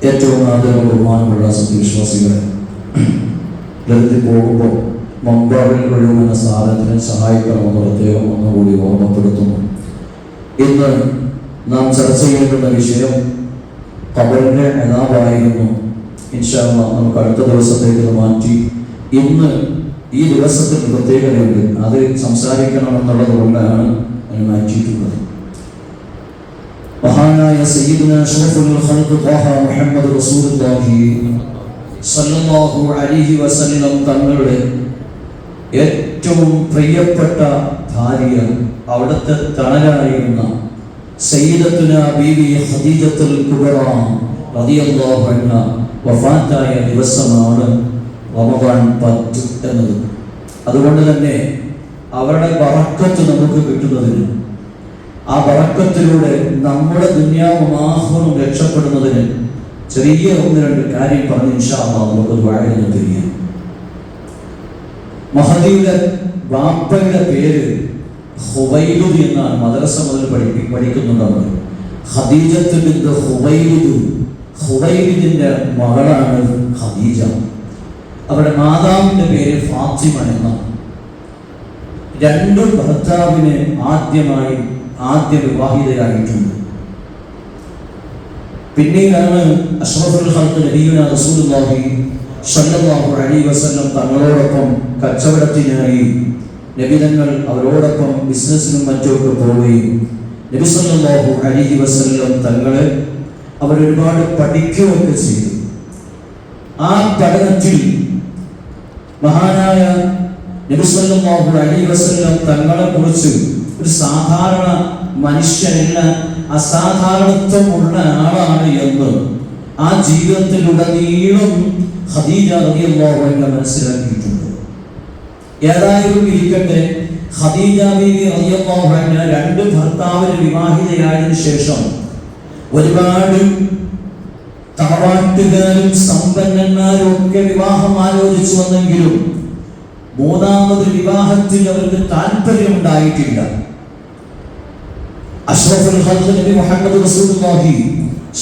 ഏറ്റവും ആദരവും ബഹുമാനമുള്ള സത്യവിശ്വാസികളെ, ലളിതത്തിൽ പോകുമ്പോൾ മമ്പാവിൽ കഴിയുമെന്ന സ്ഥാനത്തിന് സഹായിക്കണമെന്ന് പ്രത്യേകം ഒന്നുകൂടി ഓർമ്മപ്പെടുത്തുന്നു. ഇന്ന് നാം ചർച്ച ചെയ്യേണ്ടുന്ന വിഷയം ഖബറിന്റെ അദാബായിരുന്നു. ഇൻഷാ അല്ലാഹ് നമുക്ക് അടുത്ത ദിവസത്തേക്ക് മാറ്റി ഇന്ന് ഈ ദിവസത്തിന് പ്രത്യേകതയുണ്ട്, അത് സംസാരിക്കണമെന്നുള്ളത് കൊണ്ടാണ് അതിന് മാറ്റിയിട്ടുള്ളത്. മഹാനായ സയ്യിദുനാ അഷ്റഫുൽ ഖൽഖ് ത്വാഹ മുഹമ്മദ് റസൂലുള്ളാഹി സ്വല്ലല്ലാഹു അലൈഹി വസല്ലം തങ്ങളുടെ ഏറ്റവും പ്രിയപ്പെട്ട ഭാര്യ, അവിടുത്തെ തണലായിരുന്ന സയ്യിദത്തുനാ ബീവി ഖദീജത്തുൽ കുബ്ര റളിയല്ലാഹു അൻഹ വഫാത്തായ ദിവസമാണ് റമദാൻ 10 എന്നത്. അതുകൊണ്ട് തന്നെ അവരുടെ ബറക്കത്ത് നമുക്ക് കിട്ടുന്നതിന്, ആ ബറക്കത്തിലൂടെ നമ്മുടെ ദുനിയാവും ആഖിറവും രക്ഷപ്പെടുന്നതിന് ചെറിയ ഒന്ന് രണ്ട് കാര്യം പറഞ്ഞ് ഇൻഷാ അല്ലാഹ് നമുക്ക് ദുആഇന് തിരിയാം. മഹദിയുടെ ബാപ്പയുടെ പേര് ഖുവൈലിദ് എന്നാണ്. മദ്രസ മുതൽ പഠിക്കുന്നുണ്ട്. ഖദീജത്ത് ബിൻത് ഖുവൈലിദ്, ഖുവൈലിദിന്റെ മകളാണ് ഖദീജ. അവരുടെ മാതാവിന്റെ പേര് ഫാത്തിമ എന്നാണ്. രണ്ട് ഭർത്താവിന് ആദ്യ വിവാഹിതരായിട്ടുണ്ട്. പിന്നീടാണ് അഷ്റഫുൽ ഖൽഖ് നബിയുനാ റസൂലുള്ളാഹി സ്വല്ലല്ലാഹു അലൈഹി വസല്ലം തങ്ങളോടൊപ്പം കച്ചവടത്തിനായി നബിതങ്ങൾ അവരോടൊപ്പം ബിസിനസ്സിനും മറ്റുമൊക്കെ പോവുകയും നബി സല്ലല്ലാഹു അലൈഹി വസല്ലം തങ്ങളെ അവരൊരുപാട് പഠിക്കുകയൊക്കെ ചെയ്തു. ആ പഠനത്തിൽ മഹാനായ നബി സല്ലല്ലാഹു അലൈഹി വസല്ലം തങ്ങളെ കുറിച്ച് ഒരു സാധാരണ മനുഷ്യനല്ല, അസാധാരണത്വമുള്ള ആളാണ് എന്ന് ആ ജീവിതത്തിലുടനീളം ഖദീജ റളിയല്ലാഹു അൻഹ മനസ്സിലാക്കിയിട്ടുണ്ട്. ഏതായാലും ഇരിക്കട്ടെ, ഖദീജ ബീവി റളിയല്ലാഹു അൻഹ രണ്ട് ഭർത്താവിന് വിവാഹിതയായതിനു ശേഷം ഒരുപാട് തറവാട്ടുകാരും സമ്പന്നന്മാരും ഒക്കെ വിവാഹം ആലോചിച്ചു വന്നെങ്കിലും മൂന്നാമത് വിവാഹത്തിൽ അവർക്ക് താല്പര്യമുണ്ടായിട്ടില്ല. അഷ്റഫുൽ ഖൽഖ് നബി മുഹമ്മദ് റസൂലുള്ളാഹി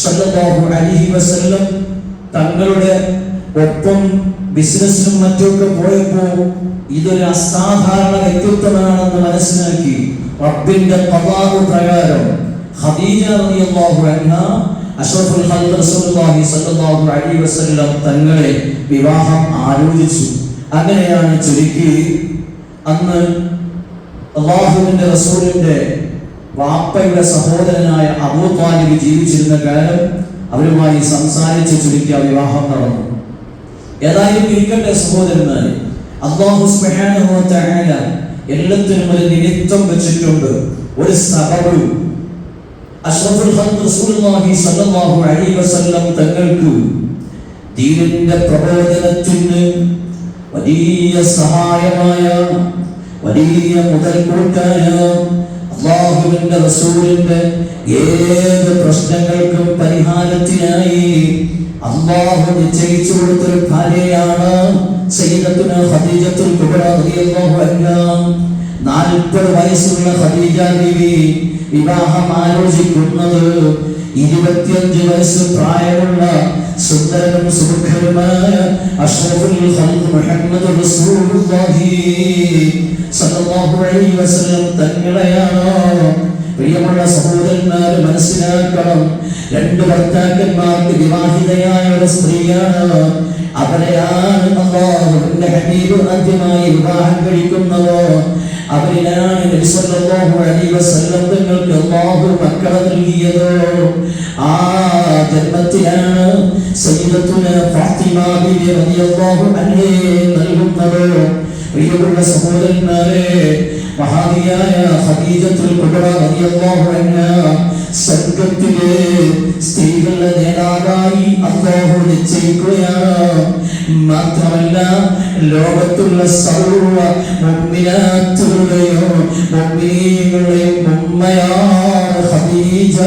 സ്വല്ലല്ലാഹു അലൈഹി വസല്ലം തങ്ങളുടെ ഒപ്പം ബിസിനസ്സിനും മറ്റുമൊക്കെ പോയപ്പോൾ ഇതൊരു അസാധാരണ വ്യക്തിത്വമാണെന്ന് മനസ്സിലാക്കി റബ്ബിന്റെ ഖദാഉ പ്രകാരം ഖദീജ റളിയല്ലാഹു അൻഹ അഷ്റഫുൽ ഖൽഖ് റസൂലുള്ളാഹി സ്വല്ലല്ലാഹു അലൈഹി വസല്ലം തങ്ങളെ വിവാഹം ആലോചിച്ചു. അങ്ങനെയാണ് ചുരുക്കി അന്ന് അല്ലാഹുവിന്റെ റസൂലിന്റെ വാപ്പയുടെ സഹോദരനായ അബൂ ത്വാലിബ് ജീവിച്ചിരുന്ന കാലം അവരുമായി സംസാരിച്ച് ചുരുക്കിയ വിവാഹം നടന്നു. ഏതായാലും ഇരിക്കട്ടെ സഹോദരന്മാരെ, അല്ലാഹു സുബ്ഹാനഹു വ തആല എല്ലാത്തിനും ഒരു നിമിത്തം വെച്ചിട്ടുണ്ട്, ഒരു സബബ്. അഷ്റഫുൽ ഖൽഖ് റസൂലുള്ളാഹി സ്വല്ലല്ലാഹു അലൈഹി വസല്ലം തങ്ങൾക്ക് ദീനിന്റെ പ്രബോധനത്തിന് വലിയ സഹായമായ, വലിയ മുതൽക്കൂട്ടായ അല്ലാഹുവിന്റെ റസൂലിന്റെ ഏത് പ്രശ്നങ്ങൾക്കും പരിഹാരത്തിനായി അല്ലാഹു നിശ്ചയിച്ചു കൊടുത്തൊരു ഭാര്യയാണ് സയ്യിദത്തുനാ ഖദീജത്തുൽ കുബ്ര റളിയല്ലാഹു അൻഹ. 40 വയസ്സുള്ള ഖദീജ ബീവി വിവാഹം ആലോചിക്കുന്നത് 25 വയസ്സ് പ്രായമുള്ള സുന്ദരനും സുമുഖനുമായ അഷ്റഫുൽ ഖൽഖ് മുഹമ്മദ് റസൂലുള്ളാഹി സ്വല്ലല്ലാഹു അലൈഹി വസല്ലം തങ്ങളെയാണ്. പ്രിയമുള്ള സഹോദരന്മാരെ മനസ്സിലാക്കണം, രണ്ട് ഭർത്താക്കന്മാർക്ക് വിവാഹിതയായ ഒരു സ്ത്രീയാണ്. അവരെയാണ് അല്ലാഹുവിന്റെ ഹബീബ് ആദ്യമായി വിവാഹം കഴിക്കുന്നത്. അവരിലാണ് നബി സല്ലല്ലാഹു അലൈഹി വസല്ലം തങ്ങൾക്ക് അല്ലാഹു മക്കളെ നൽകിയത്. ആ ജന്മത്തിലാണ് സയ്യിദത്തുനാ ഫാത്തിമ ബിബി റളിയല്ലാഹു അൻഹയെ നൽകുന്നത്. പ്രിയമുള്ള സഹോദരന്മാരെ, മഹാദിയായ ഖദീജത്തുൽ കുബ്ര റളിയല്ലാഹു അൻഹ സ്വർഗ്ഗത്തിലെ സ്ത്രീകളുടെ നേതാവായി അല്ലാഹു നിശ്ചയിക്കുകയാണ്. മാത്രമല്ല, ലോകത്തുള്ള സർവ്വ മുഅ്മിനാത്തുകളുടെയും മുഅ്മിനീങ്ങളുടെയും ഉമ്മയാണ് ഖദീജ.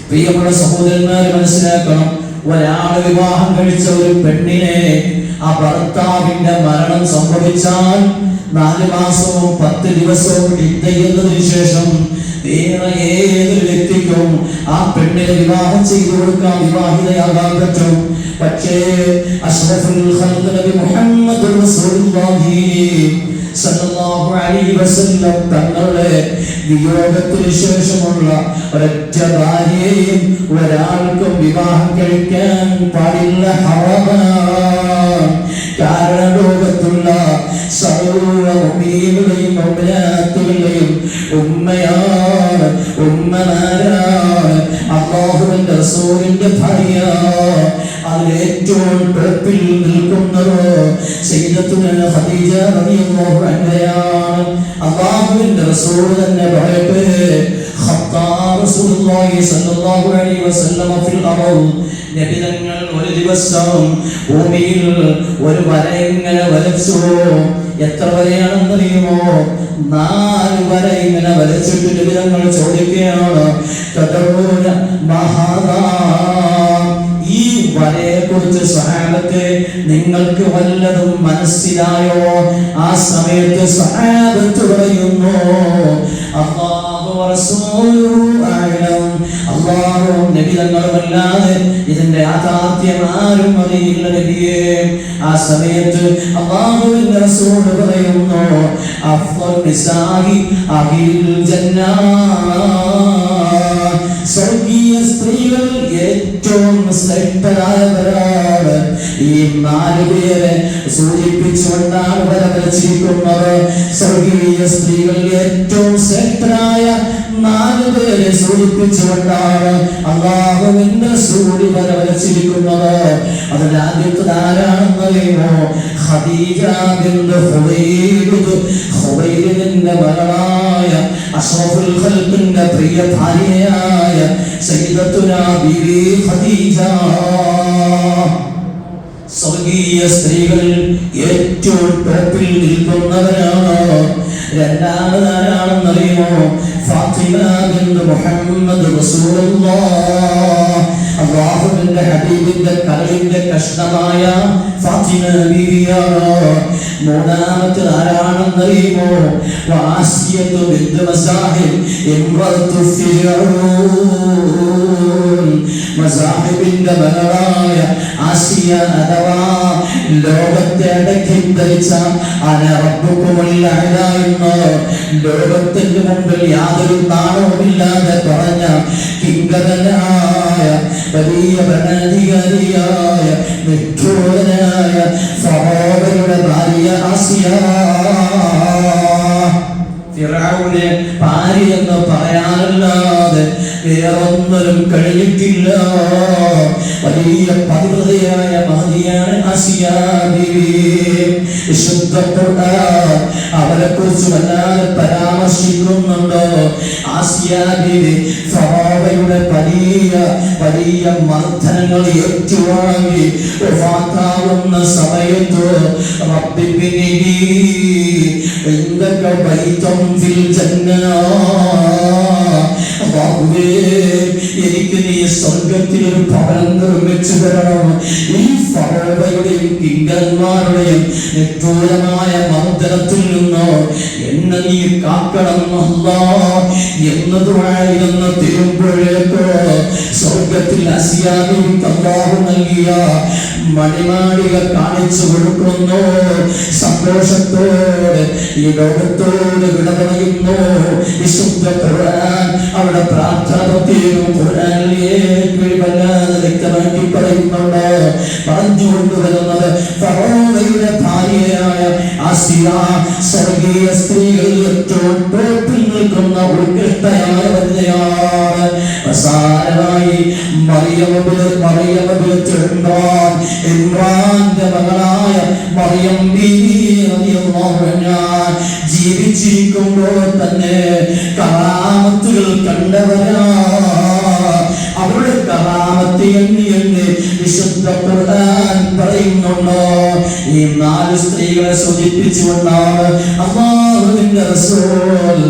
പ്രിയമുള്ള സഹോദരന്മാരെ മനസ്സിലാക്കണം, ഒരാള് വിവാഹം കഴിച്ച ഒരു പെണ്ണിനെ ആ ഭർത്താവിന്റെ മരണം സംഭവിച്ചാൽ 4 മാസവും 10 ദിവസവും ഇദ്ദ എന്നതിനു ശേഷം വേറെ ഏതൊരു വ്യക്തിക്കും ആ പെണ്ണിനെ വിവാഹം ചെയ്തു കൊടുക്കാൻ വിവാഹിതയാകാൻ പറ്റും. പക്ഷേ അഷ്റഫുൽ ഖൽഖ് നബി മുഹമ്മദ് റസൂലുള്ളാഹി സല്ലല്ലാഹു അലൈഹി വസല്ലം തങ്ങളുടെ വിയോഗത്തിന് ശേഷമുള്ള ഒരൊറ്റ ഭാര്യയെയും ഒരാൾക്കും വിവാഹം കഴിക്കാൻ പാടില്ല, ഹറാമാണ്. കാരണം ലോകത്തുള്ള സർവ്വ മുഅ്മിനീങ്ങളുടെയും മുഅ്മിനാത്തുകളുടെയും ഉമ്മയാണ്, ഉമ്മമാരാണ് അല്ലാഹുവിന്റെ റസൂലിന്റെ ഭാര്യ. അതിലേറ്റവും ടോപ്പിൽ നിൽക്കുന്നത് സയ്യിദത്തുനാ ഖദീജ റളിയല്ലാഹു അൻഹയാണ്. അല്ലാഹുവിന്റെ റസൂൽ തന്നെ പറയട്ടെ, ഖത്താ റസൂലുള്ളാഹി സ്വല്ലല്ലാഹു അലൈഹി വസല്ലം ഫിൽ അർദ്, നബി തങ്ങൾ ഒരു ദിവസം ഭൂമിയിൽ ഒരു വര ഇങ്ങനെ വരച്ചു. എത്ര വരയാണെന്നറിയുമോ? 4 വര ഇങ്ങനെ വരച്ചിട്ട് നബി തങ്ങൾ ചോദിക്കുകയാണ്, തദറൂന മഹാദാ, ഈ വരയെ കുറിച്ച് സ്വഹാബത്തെ നിങ്ങൾക്ക് വല്ലതും മനസ്സിലായോ? ആ സമയത്ത് സ്വഹാബത്ത് പറയുന്നു, അല്ലാഹു റസൂലുഹു അഅലം, അല്ലാഹു നബി തങ്ങളുമല്ലാതെ ഇതിന്റെ യാഥാർത്ഥ്യം ആരും അറിയില്ല നബിയേ. ആ സമയത്ത് അല്ലാഹുവിന്റെ റസൂൽ പറയുന്നു, അഫ്ളൽ നിസാഇ അഹിൽ ജന്നah, സ്വർഗീയ സ്ത്രീകൾ ഏറ്റവും ശ്രേഷ്ഠരായവരാണ്. ഈ 4 പേരെ സൂചിപ്പിച്ചുകൊണ്ടാണ് വരച്ചിരിക്കുന്നത്. സ്വർഗീയ സ്ത്രീകൾ ഏറ്റവും ശ്രേഷ്ഠരായ 4 പേരെ സൂചിപ്പിച്ചുകൊണ്ടാണ് അല്ലാഹുവിന്റെ റസൂൽ വരച്ചിരിക്കുന്നത്. അതിൽ ആദ്യത്തെ ആരാണെന്നറിയുമോ? ഖദീജ ബിൻത് ഖുവൈലിദ്, ഖുവൈലിദിന്റെ മകളായ അഷ്റഫുൽ ഖൽഖിന്റെ പ്രിയ ഭാര്യയായ സയ്യിദത്തുനാ ബീവി ഖദീജ. സ്വർഗീയ സ്ത്രീകൾ ഏറ്റവും ടോപ്പിൽ നിൽക്കുന്നവരാണ്. രണ്ടാമതാരാണെന്നറിയുമോ? ഫാത്തിമ ബിൻത് മുഹമ്മദ് റസൂലുള്ളാഹ്, അല്ലാഹുവിന്റെ ഹബീബിന്റെ കരളിന്റെ കഷ്ണമായ ഫാത്തിമ ബീവിയാണ്. മൂന്നാമത്തെ ആരാണെന്നറിയുമോ? ആസിയത്തു ബിൻത് മസാഹിബ് ഇംറത്തു ഫിർഔൻ, മസാഹിബിന്റെ മകളായ ആസിയ അഥവാ ലോകത്തെ അടക്കി ധരിച്ച അന റബ്ബുകുമുൽ അഅ്ല എന്ന് ലോകത്തിന്റെ മുമ്പിൽ യാതൊരു നാണവുമില്ലാതെ പറഞ്ഞ കിങ്കരനായ വലിയ ഭരണാധികാരിയായ നിഷ്ഠൂരനായ ഫറോവയുടെ ഭാര്യ ആസിയ. ഫിർഔന്റെ ഭാര്യ എന്ന് പറയാനല്ലാതെ വേറൊന്നിനും കഴിഞ്ഞിട്ടില്ല. വലിയ പതിവ്രതയായ മഹതിയാണ് ആസിയ ബീവി. വിശുദ്ധ ഖുർആൻ അവരെ കുറിച്ച് വല്ലാതെ പരാമർശിക്കുന്നുണ്ട്. ആസിയ ബീവി ഫറോവയുടെ വലിയ മർദ്ദനങ്ങൾ ഏറ്റുവാങ്ങി വഫാത്താവുന്ന സമയത്ത് റബ്ബിബ്നി ഇൻദക ബൈതൻ ഫിൽ ജന്നah, എനിക്ക് നീ സ്വർഗത്തിൽ ഒരു ഭവനം നിർമ്മിച്ചു തരണം. ഈ ഫറോവയുടെയും കിങ്കരന്മാരുടെയും നിഷ്ഠൂരമായ മർദ്ദനത്തിൽ നിന്ന് എന്നെ നീ കാക്കണം അല്ലാഹ് എന്ന് ദുആയിലെന്ന് തിരുമ്പോഴേക്ക് സ്വർഗത്തിൽ ആസിയ ബീവിക്ക് അല്ലാഹു നൽകിയ മണിമാളിക കാണിച്ചു കൊടുക്കുന്നു. സന്തോഷത്തോടെ ഈ ലോകത്തോട് വിട പറയുന്നു. വിശുദ്ധ ഖുർആൻ അവിടെ പ്രാർത്ഥന പ്രത്യേകം ഖുർആനിലേക്ക് വല്ലാതെ വ്യക്തമാക്കി പറയുന്നുണ്ട്. പറഞ്ഞുകൊണ്ടുവരുന്നത് ഫറോവയുടെ ഭാര്യയായ ആസിയ സ്വർഗീയ സ്ത്രീകളിൽ ഏറ്റവും ടോപ്പിൽ നിൽക്കുന്ന ഉത്കൃഷ്ടയായ വനിതയാണ്. അവസാനമായി ഇമ്രാന്റെ മകളായ മറിയം ബീവി റളിയല്ലാഹു അൻഹാ ജീവിച്ചിരിക്കുമ്പോൾ തന്നെ കറാമത്തുകൾ കണ്ടവരാ. അവരുടെ കറാമത്ത് എണ്ണി വിശുദ്ധ ഖുർആൻ പറയുന്നുണ്ടോ? ഈ 4 സ്ത്രീകളെ സൂചിപ്പിച്ചുകൊണ്ടാണ് അല്ലാഹുവിന്റെ റസൂൽ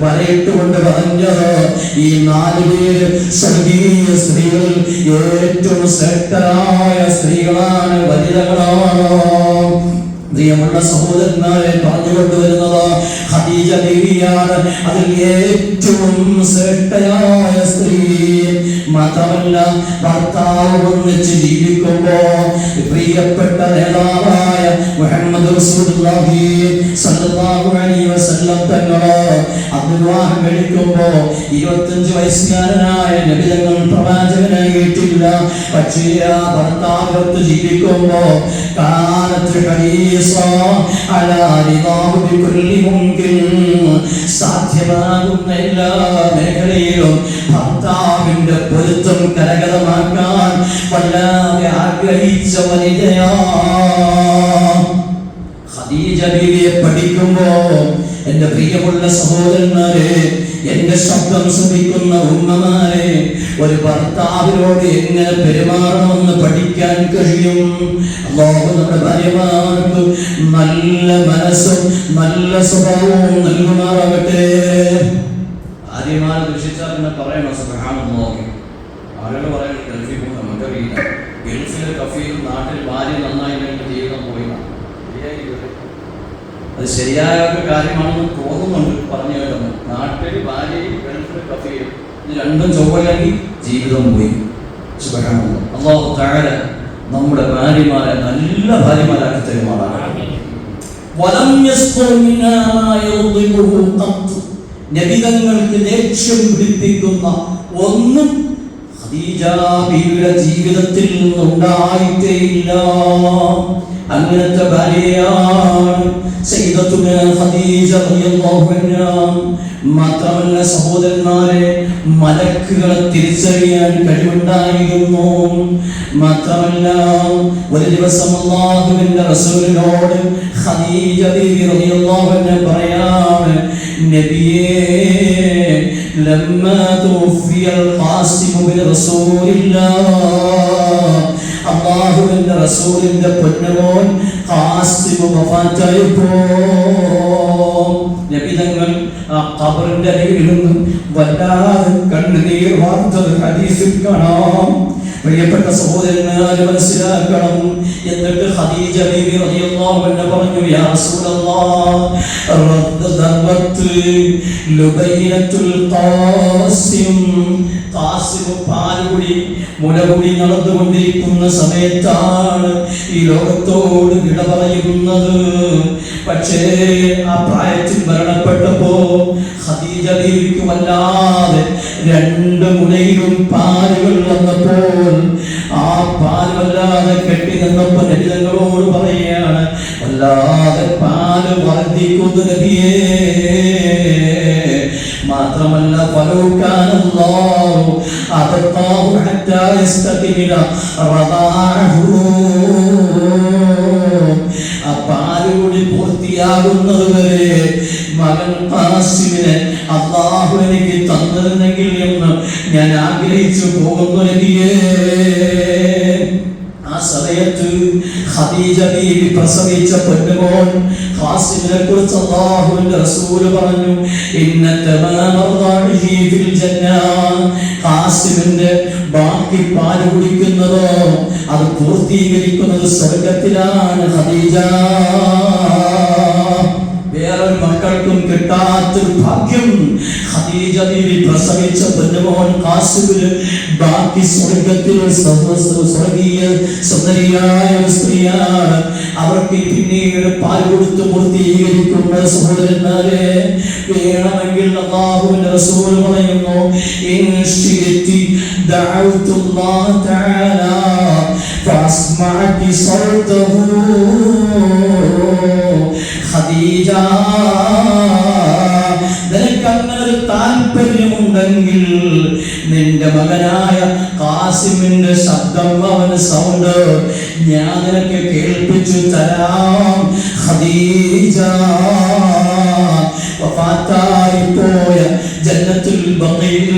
പറയിട്ടുകൊണ്ട് പറഞ്ഞത്, ഈ 4 പേര് സ്വർഗീയ സ്ത്രീകൾ ഏറ്റവും ശ്രേഷ്ഠരായ സ്ത്രീകളാണ്, വനിതകളാണ്. പ്രിയമുള്ള സഹോദരന്മാരെ പറഞ്ഞുകൊണ്ടുവരുന്നത് ഖദീജ ബീവിയാണ്. അതിൽ ഏറ്റവും ശ്രേഷ്ഠയായ സ്ത്രീ. മാത്രമല്ല ഭർത്താവ് ഒന്നിച്ച് ജീവിക്കുമ്പോ പ്രിയപ്പെട്ട നേതാവായ മുഹമ്മദ് റസൂലുള്ളാഹി സ്വല്ലല്ലാഹു അലൈഹി വസല്ലം തങ്ങളെ വിവാഹം കഴിക്കുമ്പോ 25 വയസ്സുകാരനായ നബി തങ്ങൾ പ്രവാചകനായിട്ടില്ല. പക്ഷേ ആ ഭർത്താവൊത്ത് ജീവിക്കുമ്പോ കാനത്ത് ഹരീസ അലാ റിദാഹു ബികുല്ലി മുംകിൻ, സാധ്യമാകുന്ന എല്ലാ മേഖലയിലും ഭർത്താവിന്റെ പൊരുത്തം കരഗതമാക്കാൻ വല്ലാതെ ആഗ്രഹിച്ച വനിതയാ ഖദീജ ബീവിയെ. പഠിക്കുമ്പോ എന്റെ പ്രിയമുള്ള സഹോദരന്മാരെ, എന്റെ ശബ്ദം ശ്രമിക്കുന്ന ഉമ്മമാരെ, ഒരു ഭർത്താവിനോട് എങ്ങനെ പെരുമാറണമെന്ന് പഠിക്കാൻ കഴിയും. അല്ലാഹു നമ്മുടെ ഭാര്യമാർക്ക് നല്ല മനസ്സും നല്ല സ്വഭാവവും നൽകുമാറാകട്ടെ. ഭാര്യമാർ ദുഷിച്ചാൽ പിന്നെ പറയണം സുബ്ഹാനല്ലാഹ്. ആളുകൾ പറയുന്നത് ഗൾഫിൽ പോകുന്ന നമുക്കറിയില്ല. ഗൾഫിലെ കഫീൽ നാട്ടിൽ ഭാര്യ നന്നായില്ലെങ്കിൽ ജീവിതം പോയില്ല. അത് ശരിയായ ഒരു കാര്യമാണെന്ന് തോന്നുന്നുണ്ട് പറഞ്ഞു കേട്ടത്. നാട്ടിൽ ഭാര്യയും ഗൾഫിലെ കഫീലും ഇത് രണ്ടും ചൊവ്വല്ലെങ്കിൽ ജീവിതം പോയി. സുബ്ഹാനല്ലാഹ്. അല്ലാഹു തആല നമ്മുടെ ഭാര്യമാരെ നല്ല ഭാര്യമാരാക്കി തരുമാറാകട്ടെ. വലം യസ്ഖുർ മിനാ മാ യഗ്ദിബുഹു ഖത്ത്, നബിതങ്ങൾക്ക് ദേഷ്യം പിടിപ്പിക്കുന്ന ഒന്നും ഖദീജ ബീവിയുടെ ജീവിതത്തിൽ നിന്നുണ്ടായിട്ടേയില്ല. അങ്ങനത്തെ ഭാര്യയാണ് സയ്യിദത്തുനാ ഖദീജ റളിയല്ലാഹു അൻഹാ. മാത്രമല്ല സഹോദരന്മാരെ, മലക്കുകളെ തിരിച്ചറിയാൻ കഴിവുണ്ടായിരുന്നു. മാത്രമല്ല ഒരു ദിവസം അല്ലാഹുവിന്റെ റസൂലിനോട് ഖദീജ ബീവി റളിയല്ലാഹു അൻഹ പറയാണ്, നബിയേ ലമ്മാ തുഫിയൽ ഖാസിം ബിൻ റസൂലില്ലാഹ്, അല്ലാഹുവിന്റെ റസൂലിന്റെ പൊന്നുമോൻ ഖാസിം വഫാത്തായപ്പോ നബി തങ്ങൾ ആ ഖബറിന്റെ അരികിൽ നിന്ന് വല്ലാതെ കണ്ണുനീർ വാർത്തത് ഹദീസിൽ കാണാം. പ്രിയപ്പെട്ട സഹോദരന്മാരെ മനസ്സിലാക്കണം. എന്നിട്ട് ഖദീജ ബീവി റളിയല്ലാഹു അൻഹ പറഞ്ഞു, യാ റസൂലല്ലാഹ് റദ്ദത്ത് ലുബൈനത്തുൽ ഖാസിം, ഖാസിം പാലുകുടി മുലകുടി നടന്നുകൊണ്ടിരിക്കുന്ന സമയത്താണ് ഈ ലോകത്തോട് വിട പറയുന്നത്. പക്ഷേ ആ പ്രായത്തിൽ മരണപ്പെട്ടപ്പോ ഖദീജ ബീവിക്ക് വല്ലാതെ രണ്ട് മുലയിലും പാലുകൾ വന്നപ്പോൾ ആ പാല് വല്ലാതെ കെട്ടി നിന്നപ്പോ നബി തങ്ങളോട് പറയുകയാണ്, വല്ലാതെ പാല് വർദ്ധിക്കുന്നു നബിയേ. മാത്രമല്ല ഫലൗകാനല്ലാഹു അബഖാഹു ഹത്താ യസ്തഖില റദാഅഹു, ആ പാലുകൂടി പൂർത്തിയാകുന്നത് വരെ മകൻ ഖാസിമിനെ അല്ലാഹു എനിക്ക് തന്നിരുന്നെങ്കിൽ എന്ന് ഞാൻ ആഗ്രഹിച്ചു പോകുന്നു നബിയേ. ആ സമയത്ത് ഖദീജ ബീവി പ്രസവിച്ച പൊന്നുമോൻ ഖാസിമിനെ കുറിച്ച് അല്ലാഹുവിന്റെ റസൂൽ പറഞ്ഞു, ഇന്ന തമാമ റദാഇഹി ഫിൽ ജന്ന, ഖാസിമിന്റെ ബാക്കി പാല് കുടിക്കുന്നതോ അത് പൂർത്തീകരിക്കുന്നത് സ്വർഗ്ഗത്തിലാണ് ഖദീജ. വേറൊരു മക്കൾക്കും കിട്ടാത്തൊരു ഭാഗ്യം ഖദീജ ബീവി പ്രസവിച്ച പൊന്നുമോൻ ഖാസിമിന് ബാക്കി സ്വർഗ്ഗത്തിൽ സ്വർഗീയ സുന്ദരിയായ സ്ത്രീയാണ്. അവർക്ക് പിന്നീട് പാൽ കൊടുത്ത് പൂർത്തീകരിക്കുന്ന സഹോദരന്മാരെ, വേണമെങ്കിൽ അല്ലാഹുവിന്റെ റസൂൽ പറയുന്നു, ഇൻ ശിഅതി ദഅഉതുല്ലാഹ തആല ഫഅസ്മഅതി സൗതഹു. ഖദീജ, നിനക്ക് അങ്ങനെ ഒരു താല്പര്യമുണ്ടെങ്കിൽ നിന്റെ മകനായ ഖാസിമിന്റെ ശബ്ദം, അവന്റെ സൗണ്ട് ഞാൻ നിനക്ക് കേൾപ്പിച്ചു തരാം. ഖദീജ വഫാത്തായിപ്പോയ ജന്നത്തുൽ ബഖീൽ,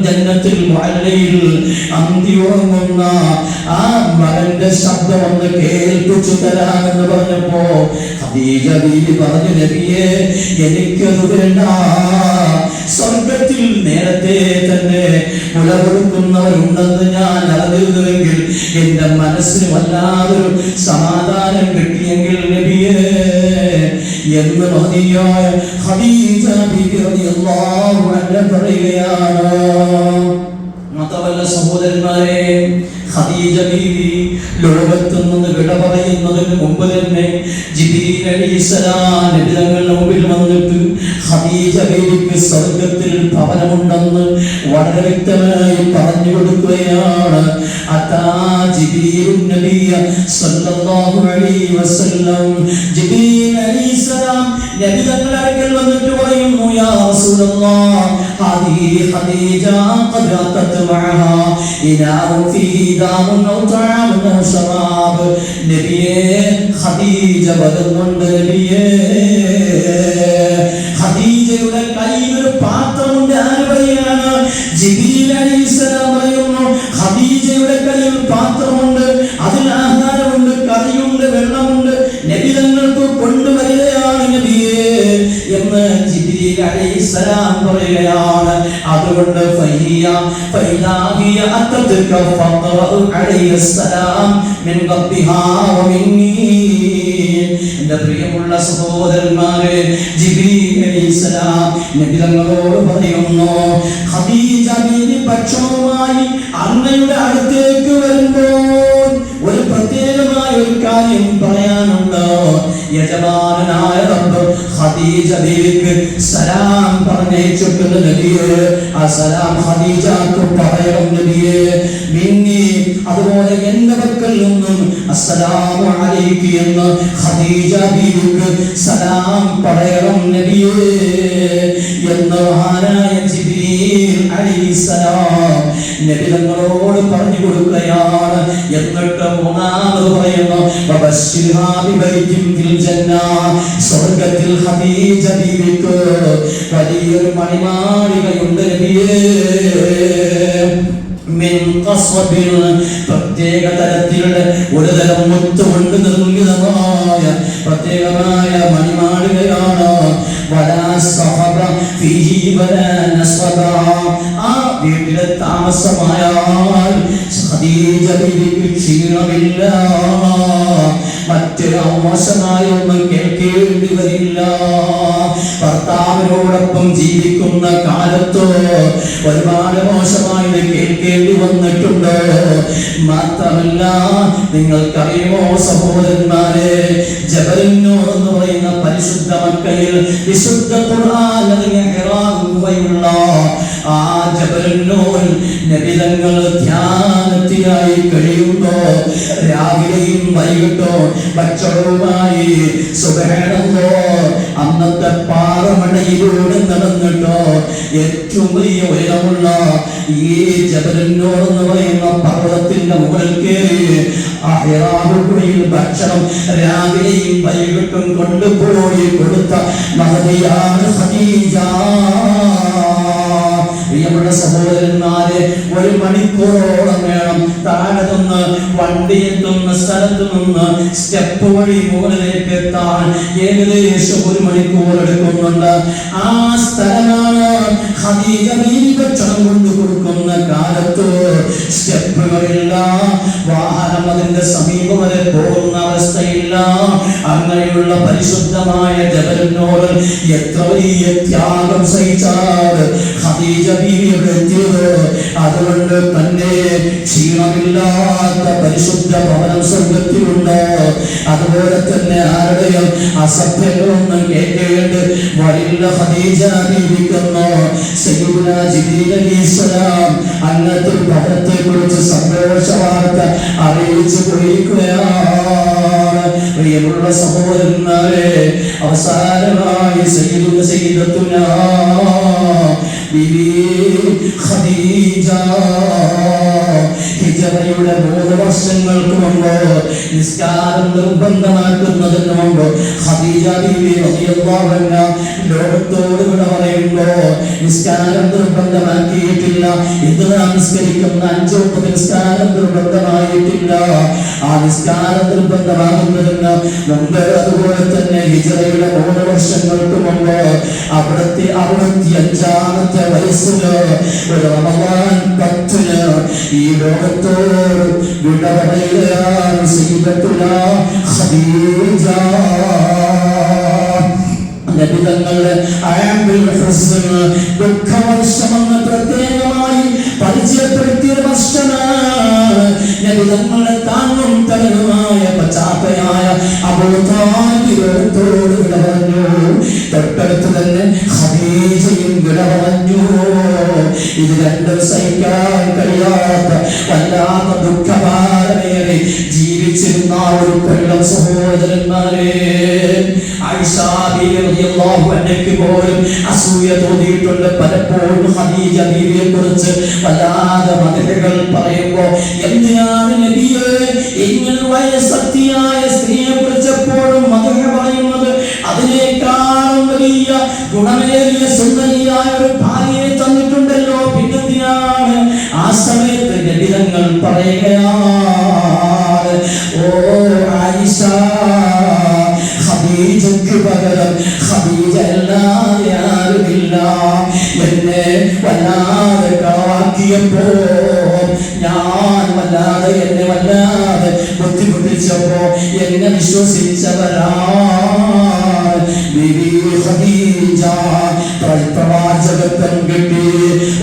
ജന്നത്തുൽ മുഅല്ലയിൽ അന്തി ഉറങ്ങുന്ന ആ മകന്റെ ശബ്ദം ഒന്ന് കേൾപ്പിച്ചു തരാമെന്ന് പറഞ്ഞപ്പോ ഖദീജ ബീവി പറഞ്ഞു, നബിയേ എനിക്കത് വേണ്ട, സ്വർഗത്തിൽ നേരത്തെ തന്നെ മുലകൊടുക്കുന്നവരുണ്ടെന്ന് ഞാൻ അറിഞ്ഞിരുന്നുവെങ്കിൽ എന്റെ മനസ്സിന് വല്ലാതൊരു സമാധാനം കിട്ടിയെങ്കിൽ നബിയേ എന്ന് മഹദിയായ ഖദീജ ബിബി റളിയല്ലാഹു അൻഹ പറയുകയാണ്. മാത്രമല്ല സഹോദരന്മാരെ, ഖദീജ ബീവി ലോകത്ത് നിന്ന് വിട പറയുന്നതിന് മുമ്പ് തന്നെ ജിബ്രീൽ അലൈഹിസ്സലാം നബി തങ്ങളുടെ മുമ്പിൽ വന്നിട്ട് ഖദീജ ബീവിക്ക് സ്വർഗ്ഗത്തിൽ ഭവനമുണ്ടെന്ന് വളരെ വ്യക്തമായി പറഞ്ഞു കൊടുക്കുകയാണ്. അതാ ജിബ്രീൽ നബിയ സല്ലല്ലാഹു അലൈഹി വസല്ലം, ജിബ്രീൽ അലൈഹിസ്സലാം നബി തങ്ങളുടെ അടുക്കൽ വന്നിട്ട് പറയുന്നു, യാ റസൂലല്ലാഹ് ഹാദിഹി ഖദീജ ഖദ് അതത് മഅഹാ ഇനാഉ ഫീഹി ദാമുൻ ഔ തഅമുൻ ഔ ശറാബ്. നബിയേ ഖദീജ വരുന്നുണ്ട് നബിയേ. ഖദീജയുടെ കയ്യിൽ ഒരു പാത്രമുണ്ട്. ആര് പറയാണ്? ജിബ്രീൽ അലൈഹിസ്സലാം പറയുന്നു, ഖദീജയുടെ കയ്യിൽ പാത്രമുണ്ട്, അതിൽ ആഹാരമുണ്ട്, കറിയുണ്ട്, വെള്ളമുണ്ട്, നബി തങ്ങൾക്ക് കൊണ്ടുവരികയാണ് നബിയേ എന്ന് ജിബ്രീൽ അലൈഹിസ്സലാം പറയുകയാണ്. അതുകൊണ്ട് ഫൈലാഹിയ അത്തതുക ഫഖറഉ അലൈഹിസ്സലാം മിൻ ഖബ്ബിഹാ വ മിന്നി. എൻ്റെ പ്രിയമുള്ള സഹോദരന്മാരെ, ജിബ്രീൽ അലൈഹിസ്സലാം നബി തങ്ങളോട് പറയുന്നു, ഖദീജ ബീവി ഭക്ഷണവുമായി അങ്ങയുടെ അടുത്തേക്ക് വരുമ്പോൾ ഒരു പ്രത്യേകമായ ഒരു കാര്യം പറയാനുണ്ടോ? യജമാനായ റബ്ബ് ഖദീജ ബീവിക്ക് സലാം പറഞ്ഞേച്ചിട്ടുണ്ട് നബിയേ. ആ സലാം ഖദീജക്ക് പറയണം നബിയേ. മിന്നി, അതുപോലെ എന്റെ പക്കൽ നിന്നും അസ്സലാമു അലൈകി എന്ന് ഖദീജ ബീവിക്ക് സലാം പറയണം നബിയേ എന്ന് മഹാനായ ജിബ്രീൽ അലൈഹിസ്സലാം നബി തങ്ങളോട് പറഞ്ഞു കൊടുക്കുകയാണ്. എന്നിട്ട് മൂന്നാമത് പറയുന്നു, വബശ്ശിർഹാ ബിബൈതിൻ ഫിൽ ജന്ന. സ്വർഗ്ഗത്തിൽ ഖദീജ ബീവിക്ക് വലിയൊരു മണിമാളികയുണ്ട് നബിയേ. മിൻ ഖസ്ബിൻ, പ്രത്യേക തരത്തിലുള്ള ഒരു തരം മുത്തുകൊണ്ട് നിർമ്മിതമായ പ്രത്യേകമായ മണിമാളികയാണ്. വലാ സഹബ ഫീഹി വലാ നസബ. ആ വീട്ടിലെ താമസമായാൽ ഖദീജ ബീവിക്ക് ക്ഷീണമില്ല, മറ്റൊരു മോശമായൊന്നും കേൾക്കേണ്ടി വരില്ല. ഭർത്താവിനോടൊപ്പം ജീവിക്കുന്ന കാലത്ത് ഒരുപാട് മോശമായത് കേൾക്കേണ്ടി വന്നിട്ടുണ്ട്. മാത്രമല്ല, നിങ്ങൾക്കറിയുമോ സഹോദരന്മാരെ, ജബലുൻ നൂർ എന്ന് പറയുന്ന പരിശുദ്ധ മക്കയിൽ വിശുദ്ധ ഖുർആൻ ഇറങ്ങുകയുള്ള ആ ജബലുൻ നൂർ നബി തങ്ങൾ ധ്യാനത്തിനായി കഴിയുമ്പോൾ രാവിലെയും വൈകിട്ടോ ഭക്ഷണവുമായി സുബ്ഹാനല്ലാഹ് അന്നത്തെ പാറമടയിലൂടെ നടന്നിട്ടോ ഏറ്റവും വലിയ ഉയരമുള്ള ഈ ജബലുൻ നൂർ എന്ന് പറയുന്ന പർവ്വതത്തിന്റെ മുകളിൽ കയറി ആ ഹിറാ ഗുഹയിൽ ഭക്ഷണം രാവിലെയും വൈകിട്ടും കൊണ്ടുപോയി കൊടുത്ത മഹദിയാണ് ഖദീജ. പ്രിയമുള്ള സഹോദരന്മാരെ, ഒരു മണിക്കൂറോളം വേണം താഴെ നിന്ന് വണ്ടി എത്തുന്ന സ്ഥലത്ത് നിന്ന് സ്റ്റെപ്പ് വഴി മുകളിലേക്ക് എത്താൻ. ഏകദേശം ഒരു മണിക്കൂർ എടുക്കുന്നുണ്ട്. ആ സ്ഥലമാണ് ഖദീജ ബീവി ഭക്ഷണം കൊണ്ടു കൊടുക്കുന്ന കാലത്ത് സ്റ്റെപ്പുകളില്ല, വാഹനം അതിന്റെ സമീപം വരെ പോകുന്ന അവസ്ഥയില്ല. അങ്ങനെയുള്ള പരിശുദ്ധമായ ജബലുൻ നൂർ എത്ര വലിയ ത്യാഗം സഹിച്ചാൽ ഖദീജ ബീവിയുടെ എത്തിയത്. അതുകൊണ്ട് തന്നെ ക്ഷീണമില്ലാത്ത പരിശുദ്ധ ഭവനം സ്വർഗ്ഗത്തിലുണ്ട്. അതുപോലെ തന്നെ ആരുടെയും അസഭ്യങ്ങളൊന്നും കേൾക്കേണ്ടി വരില്ല. ഖദീജ ബീവിക്കുന്നു സയ്യിദുനാ ജിബ്രീൽ അലൈഹിസ്സലാം അന്നത്തെ ഭവനത്തെ കുറിച്ച് സന്തോഷ വാർത്ത അറിയിച്ചു പോയിരിക്കുകയാണ്. പ്രിയമുള്ള സഹോദരന്മാരെ, അവസാനമായി സയ്യിദത്തുനാ ബീവി ഖദീജ ഹിജ്റ ഹിജറയുടെ 3 വർഷങ്ങൾക്ക് മുമ്പ് നിസ്കാരം നിർബന്ധമാക്കുന്നതിന് മുമ്പ് ഖദീജ ബീവി റളിയല്ലാഹു അൻഹാ ലോകത്തോട് വിട പറയുമ്പോൾ നിസ്കാരം നിർബന്ധമാക്കിയിട്ടില്ല. ഇത് നിസ്കരിക്കുന്ന 5 വക്ത് നിസ്കാരം നിർബന്ധമായിട്ടില്ല. ആ നിസ്കാരം നിർബന്ധമാകുന്നതിന് മുമ്പ് അതുപോലെ തന്നെ ഹിജറയുടെ 3 വർഷങ്ങൾക്ക് മുമ്പ് അവിടുത്തെ 65-ാമത്തെ വയസ്സിൽ ഒരു റമദാൻ 10-ന് ഈ ലോകത്തോട് വിട പറയുകയാണ് സയ്യിദത്തുനാ ഖദീജ. നബിതങ്ങളുടെ ദുഃഖവർഷമെന്ന് പ്രത്യേകമായി പരിചയപ്പെടുത്തിയ വർഷമാണ്. നബിതങ്ങളുടെ താങ്ങും തലനുമായ പച്ചാപ്പയായ അബൂ താലിബിനോട് വിട പറഞ്ഞു. തൊട്ടടുത്ത് തന്നെ ഖദീജയും വിട പറഞ്ഞു. ഇത് രണ്ടും സഹിക്കാൻ കഴിയാത്ത വല്ലാത്ത ദുഃഖഭാരമേറി ജീവിച്ചിരുന്ന ഒരു കൊല്ലം സഹോദരന്മാരെ, ആയിഷ ബീവി റളിയല്ലാഹു അൻഹയ്ക്ക് പോലും അസൂയ തോന്നിയിട്ടുണ്ട്. പലപ്പോഴും ഖദീജ ബീവിയെ കുറിച്ച് വല്ലാതെ മദഹുകൾ പറയുമ്പോൾ എന്തിനാണ് നബിയെ ഇങ്ങനെ വയസ്സത്തിയായ സ്ത്രീയെ കുറിച്ച് എപ്പോഴും മദഹ് പറയുന്നത്? അതിനേക്കാളും വലിയ ഗുണമേറിയ സുന്ദരിയായ ഒരു ഭാര്യയെ തന്നിട്ടുണ്ടല്ലോ, പിന്നെന്തിനാണ്? ആ സമയത്ത് നബിതങ്ങൾ പറയുകയാണ്, ഓ ആയിഷ, ഖദീജയ്ക്ക് പകരം ഖദീജ അല്ലാതെ ആരുമില്ല. എന്നെ വല്ലാതെ കളവാക്കിയപ്പോ, ഞാൻ എന്നെ വല്ലാതെ ബുദ്ധിമുട്ടിച്ചപ്പോ എന്നെ വിശ്വസിച്ചവരാണ് ബീവി ഖദീജ. പ്രവാചകത്വം കിട്ടി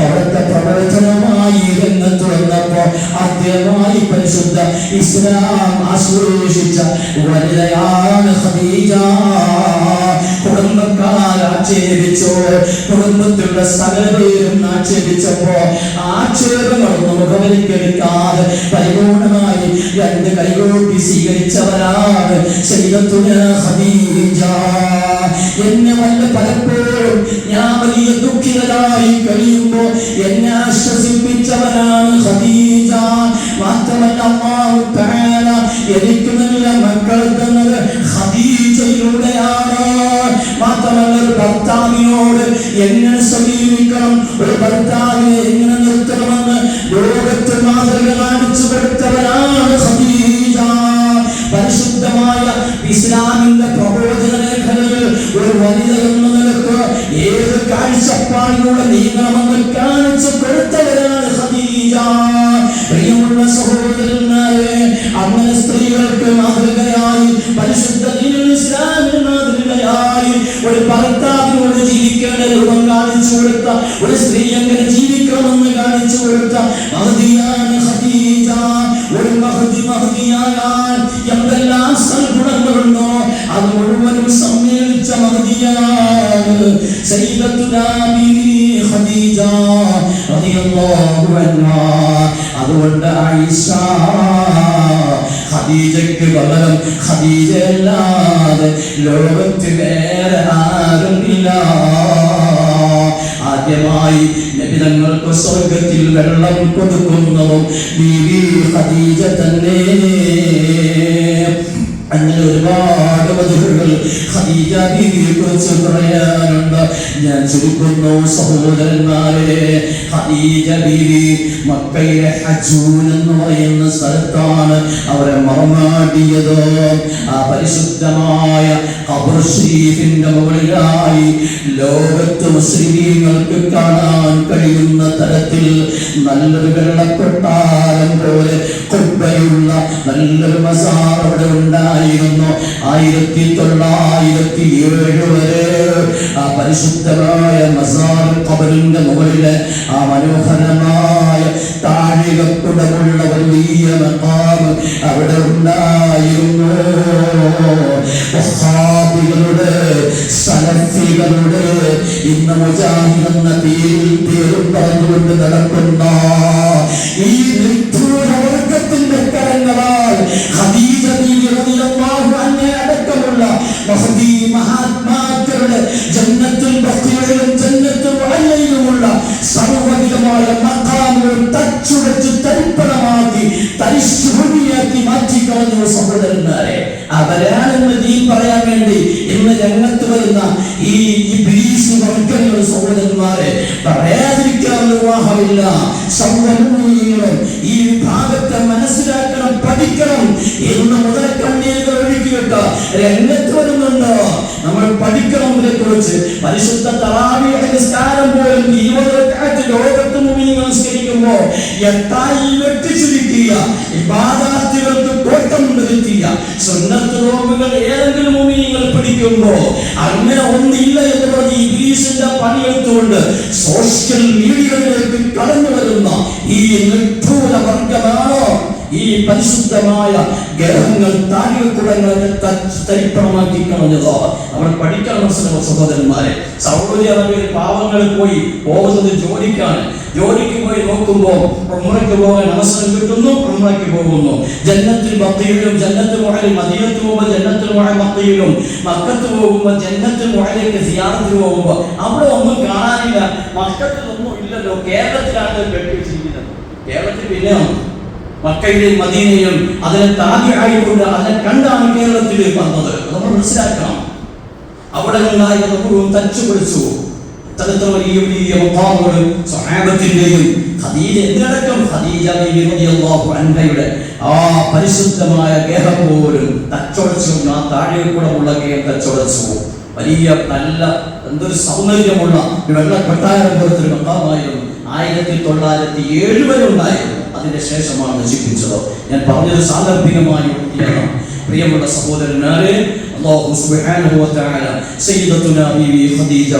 അവിടുത്തെ പ്രവർത്തനമായി രംഗത്ത് വന്നപ്പോ ആദ്യമായി പരിശുദ്ധ ഇസ്ലാം ആശ്ലേഷിച്ച വനിതയാണ് ഖദീജ. കുടുംബക്കാർ ആക്ഷേപിച്ചു, കുടുംബത്തിലുള്ള സകലപേരും ആക്ഷേപിച്ചപ്പോ ആക്ഷേപങ്ങളൊന്നും മുഖവരിക്കെടുക്കാതെ പരിപൂർണമായി 2 കൈകോട്ടി സ്വീകരിച്ചവരാണ് സയ്യിദത്തുനാ ഖദീജ. എന്നെ പലപ്പോഴും ഞാൻ വലിയ ദുഃഖിതരായി കഴിയുമ്പോ എന്നെ ആശ്വസിപ്പിച്ചവരാണ് ഖദീജ. മാത്രമല്ല അല്ലാഹു തആല എനിക്ക് നല്ല മക്കൾ തന്നത് ഖദീജയിലൂടെയാണ്. മാത്രമല്ല ഒരു ഭർത്താവിനോട് എങ്ങനെ സമീപിക്കണം, ഒരു ഭർത്താവിനെ എങ്ങനെ നിർത്തണമെന്ന് ലോകത്ത് മാതൃക കാണിച്ചു കൊടുത്തവരാണ് ഖദീജ. പരിശുദ്ധമായ ഇസ്ലാമിന്റെ പ്രബോധന മേഖലയിൽ ഒരു വനിത എന്ന നിലക്ക് ഏത് കാഴ്ചപ്പാടിലൂടെ നീങ്ങണമെന്ന് കാണിച്ചു കൊടുത്തവരാണ് ഖദീജ. പ്രിയമുള്ള സഹോദരന്മാരെ, അങ്ങനെ സ്ത്രീകൾക്ക് മാതൃകയായി പരിശുദ്ധ ദീനുൽ ഇസ്ലാമിന് മാതൃകയായി ഒരു ഭർത്താവിനോട് ജീവിക്കേണ്ട രൂപം കാണിച്ചു കൊടുത്ത, ഒരു സ്ത്രീ എങ്ങനെ ജീവിക്കണമെന്ന് കാണിച്ചു കൊടുത്ത മഹദിയാണ് ഖദീജ. ഒരു മഹദിയായാൽ എന്തെല്ലാം സൽഗുണങ്ങളുണ്ടോ അത് മുഴുവനും സമ്മേളിച്ച മഹദിയാണ് സയ്യിദത്തുനാ ബീവി ഖദീജ റളിയല്ലാഹു അൻഹാ. അതുകൊണ്ട് ആയിഷ, ഖദീജയ്ക്ക് പകരം ഖദീജ അല്ലാതെ ലോകത്ത് വേറെ ആരുമില്ല. ആദ്യമായി നബിതങ്ങൾക്ക് സ്വർഗത്തിൽ വെള്ളം കൊടുക്കുന്നതും ബീവി ഖദീജ തന്നെ. അങ്ങനെ ഒരുപാട് മധുരങ്ങൾ ഖദീജ ബീവിയെ കുറിച്ച് പറയാനുണ്ട്. ഞാൻ ചുരുക്കുന്നു സഹോദരന്മാരെ. ഖദീജ ബീവി മക്കയിലെ ഹജൂൻ എന്ന് പറയുന്ന സ്ഥലത്താണ് അവരെ മറമാടിയത്. ആ പരിശുദ്ധമായ ഖബർ ശരീഫിന്റെ മുകളിലായി ലോകത്ത് മുസ്ലിമീങ്ങൾക്ക് കാണാൻ കഴിയുന്ന തരത്തിൽ നല്ലൊരു വെള്ളക്കൊട്ടാരം പോലെ ഖുബ്ബയുള്ള നല്ലൊരു മസാർ അവിടെ ഉണ്ടായിരുന്നു. 1907 വരെ ആ പരിശുദ്ധമായ മസാർ ഖബറിന്റെ മുകളിലെ ആ മനോഹരമായ താഴികക്കുടമുള്ള വലിയ മഖാം അവിടെ ഉണ്ടായിരുന്നു. വഹാബികളുടെ, സലഫികളുടെ, ഇന്ന് മുജാഹിദ് എന്ന പേരും പറഞ്ഞുകൊണ്ട് നടക്കുന്ന ഈ വർഗത്തിന്റെ കരങ്ങളാൽ ഖദീജ ബീവി റളിയല്ലാഹു അൻഹ അടക്കമുള്ള മഹദി മഹാത്മാക്കളുടെ ജന്നത്തുൽ ബഖീയിലും ജന്നത്തുൽ മുഅല്ലയിലുമുള്ള സർവ്വവിധമായ മഖാമുകൾ തച്ചുടച്ച് തരിപ്പണമാക്കി മലിനമാക്കി മാറ്റിക്കളഞ്ഞു സഹോദരന്മാരെ. അവരാണെന്ന് ദീൻ പറയാൻ വേണ്ടി ഇന്ന് രംഗത്ത് വരുന്ന ഈ ഇബ്ലീസ് വർഗ്ഗങ്ങൾ സഹോദരന്മാരെ പറയാതിരിക്കാൻ നിർവാഹമില്ല. സർവ്വമുഅ്മിനീങ്ങളും ഈ വിഭാഗത്തെ മനസ്സിലാക്കണം, പഠിക്കണം. ഇന്ന് മുതൽ കണ്ണീരുകൾ ഒഴുക്കിയിട്ട് രംഗത്ത് വരുന്നുണ്ട്. നമ്മൾ പഠിക്കണം ഇതിനെക്കുറിച്ച്. പരിശുദ്ധ തറാവീഹ് നിസ്കാരം പോലും 20 റക്അത്ത് ലോകത്ത് മുഅ്മിനീങ്ങൾ നിസ്കരിക്കുമ്പോൾ എട്ടായി വെട്ടിച്ചുരുക്കിയ ഇബാദത്തുകൾക്ക് കോട്ടം വരുത്തിയ സുന്നത്ത് നോമ്പുകൾ ഏതെങ്കിലും മുഅ്മിനീങ്ങൾ പഠിക്കുമ്പോൾ അങ്ങനെ ഒന്നില്ല എന്ന് പറഞ്ഞ് ഇബ്ലീസിന്റെ പണിയെടുത്തുകൊണ്ട് സോഷ്യൽ മീഡിയകളിലേക്ക് കടന്നു വരുന്ന ഈ നിഷ്ഠൂര വർഗമാണോ ഈ പരിശുദ്ധമായ ഗ്രഹങ്ങൾ താഴികക്കുടങ്ങളെ തരിപ്പണമാക്കി കളഞ്ഞതോ? നമ്മൾ പഠിക്കണം സഹോദരന്മാരെ. സൗദി അറേബ്യയിൽ പാവങ്ങൾ പോയി പോകുന്നത് ജോലിക്കാണ്. ജോലിക്ക് പോയി നോക്കുമ്പോൾ ഉംറയ്ക്ക് പോകാൻ അവസരം കിട്ടുന്നു, ഉംറയ്ക്ക് പോകുന്നു. ജന്നത്തുൽ ബഖീയിലും ജന്നത്തുൽ മുഅലിൽ, മദീനത്ത് പോകുമ്പോൾ ജന്നത്തുൽ മുഅലിൽ മക്കയിലും, മക്കത്ത് പോകുമ്പോൾ ജന്നത്തുൽ മുഅലിലേക്ക് സിയാറത്തിന് പോകുമ്പോൾ അവിടെ ഒന്നും കാണാനില്ല. മക്കത്തിലൊന്നും ഇല്ലല്ലോ. കേരളത്തിലാണ് കെട്ടിവെച്ചിരിക്കുന്നത്. കേരളത്തിൽ പിന്നെ മക്കയിലെയും മദീനയും അതിനെ താബിഈകൊണ്ട് അതിനെ കണ്ടാണ് കേരളത്തിലേക്ക് വന്നത്. നമ്മൾ മനസ്സിലാക്കണം. അവിടെ ഉണ്ടായിരുന്ന മുഴുവൻ തച്ചുപിടിച്ചു. ഇത്തരത്തിൽ വലിയ വലിയ മുഖാമുകളും സ്വഹാബത്തിന്റെയും ഖദീജ എന്നടക്കം ഖദീജ ബീവി റളിയല്ലാഹു അൻഹയുടെ ആ പരിശുദ്ധമായ ഗേഹം പോലും തച്ചൊടച്ചു. ആ താഴെക്കൂടമുള്ള ഗേഹം തച്ചൊടച്ചു. വലിയ നല്ല എന്തൊരു സൗന്ദര്യമുള്ള വെള്ള കൊട്ടാരം പോലത്തൊരു മഖാമായിരുന്നു. 1907 വരെ ഉണ്ടായിരുന്നു. അതിന്റെ ശേഷമാണ് നശിപ്പിച്ചത്. ഞാൻ പറഞ്ഞത് സാന്ദർഭികമായി വൃത്തിയാണ്. പ്രിയമുള്ള സഹോദരന്മാരെ, അല്ലാഹു സുബ്ഹാനഹു വ തആല സയ്യിദത്തുനാ ബീവി ഖദീജ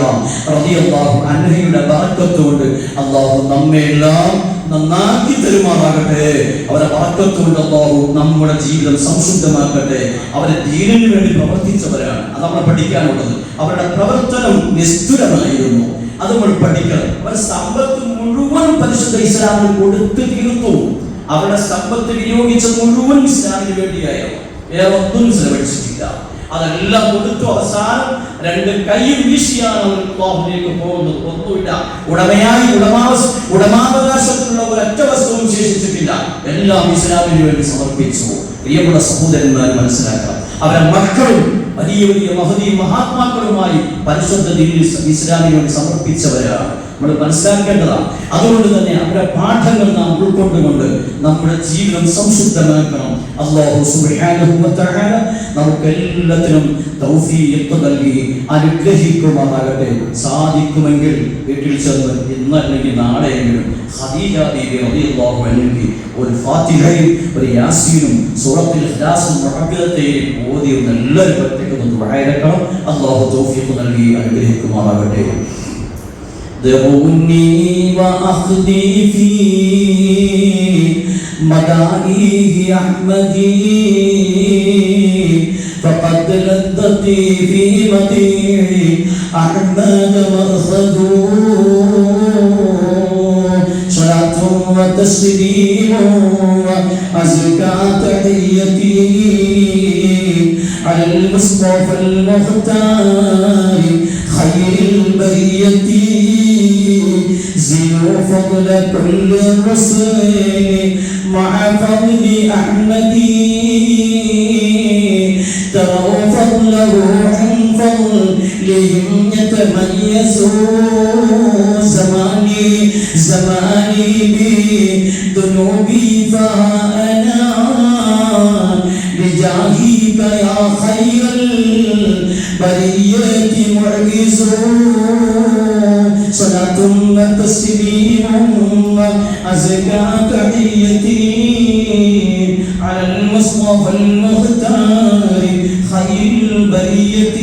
റളിയല്ലാഹു അൻഹയുടെ ബറക്കത്ത് കൊണ്ട് അല്ലാഹു നമ്മെല്ലാം നന്നാക്കി തരുമാറാകട്ടെ. അവരെ ബറക്കത്ത് കൊണ്ട് അല്ലാഹു നമ്മുടെ ജീവിതം സംശുദ്ധമാക്കട്ടെ. അവരെ ദീനിന് വേണ്ടി പ്രവർത്തിച്ചവരാണ്. അത് നമ്മൾ പഠിക്കാനുള്ളത്. അവരുടെ പ്രവർത്തനം നിസ്തുലമായിരുന്നു. അത് നമ്മൾ പഠിക്കണം. അവരുടെ സമ്പത്ത് മുഴുവൻ പരിശുദ്ധ ഇസ്ലാമിന് കൊടുത്തു തീർത്തു. അവരുടെ സമ്പത്ത് വിനിയോഗിച്ചത് മുഴുവൻ ഇസ്ലാമിന് വേണ്ടിയായിരുന്നു. വേറെ ഒന്നും ചെലവഴിച്ചിട്ടില്ല. അതെല്ലാം കൊടുത്തു. അവസാനം 2 കൈയും വീശിയാണ് അവർ അല്ലാഹുവിലേക്ക് പോകുന്നത്. ഒന്നുമില്ല. ഉടമയായി ഉടമാവകാശത്തിലുള്ള ഒരൊറ്റ വസ്തുവും ശേഷിച്ചിട്ടില്ല. എല്ലാം ഇസ്ലാമിന് വേണ്ടി സമർപ്പിച്ചു. പ്രിയമുള്ള സഹോദരന്മാർ മനസ്സിലാക്കാം. അവരെ മക്കളും വലിയ വലിയ മഹദി മഹാത്മാക്കളുമായി പരിശുദ്ധ ദീനിൽ ഇസ്ലാമിന് വേണ്ടി സമർപ്പിച്ചവരാണ്. നമ്മൾ മനസ്സിലാക്കേണ്ടതാണ്. അതുകൊണ്ട് തന്നെ അവരുടെ പാഠങ്ങൾ നാം ഉൾക്കൊണ്ടുകൊണ്ട് നമ്മുടെ ജീവിതം സംശുദ്ധമാക്കണം. അല്ലാഹു സുബ്ഹാനഹു വ തആല നമുക്ക് എല്ലാത്തിനും തൗഫീഖ് നൽകി അനുഗ്രഹിക്കുമാറാകട്ടെ. സാധിക്കുമെങ്കിൽ വീട്ടിൽ ചെന്ന് ഇന്നല്ലെങ്കിൽ നാളെയെങ്കിലും ഖദീജ ബീവി റളിയല്ലാഹു അൻഹയ്ക്ക് ഒരു ഫാത്തിഹയും ഒരു യാസീനും സൂറത്തുൽ ഇഖ്ലാസും മുഅവ്വിദത്തയും ഓതി എല്ലാവരും ഒറ്റയ്ക്ക് ദുആ ചെയ്യണം. അല്ലാഹു തൗഫീഖ് നൽകി അനുഗ്രഹിക്കുമാറാകട്ടെ. ذروني وأخذي في مدائه أحمدي فقد لذتي في مديح أحمد مرخد صلاة وتسليم وأزكى تحيتي على المصطفى المختار خير البرية زينوا فضل كل الرسل مع فضل أحمدي تروا فضله عن فضلهم يتميزون زماني بذنوبي فأنا بجاهك يا خير البرية معجزون صلاة وتسليم وأزكى تحيتي على المصطفى المختار خير البرية.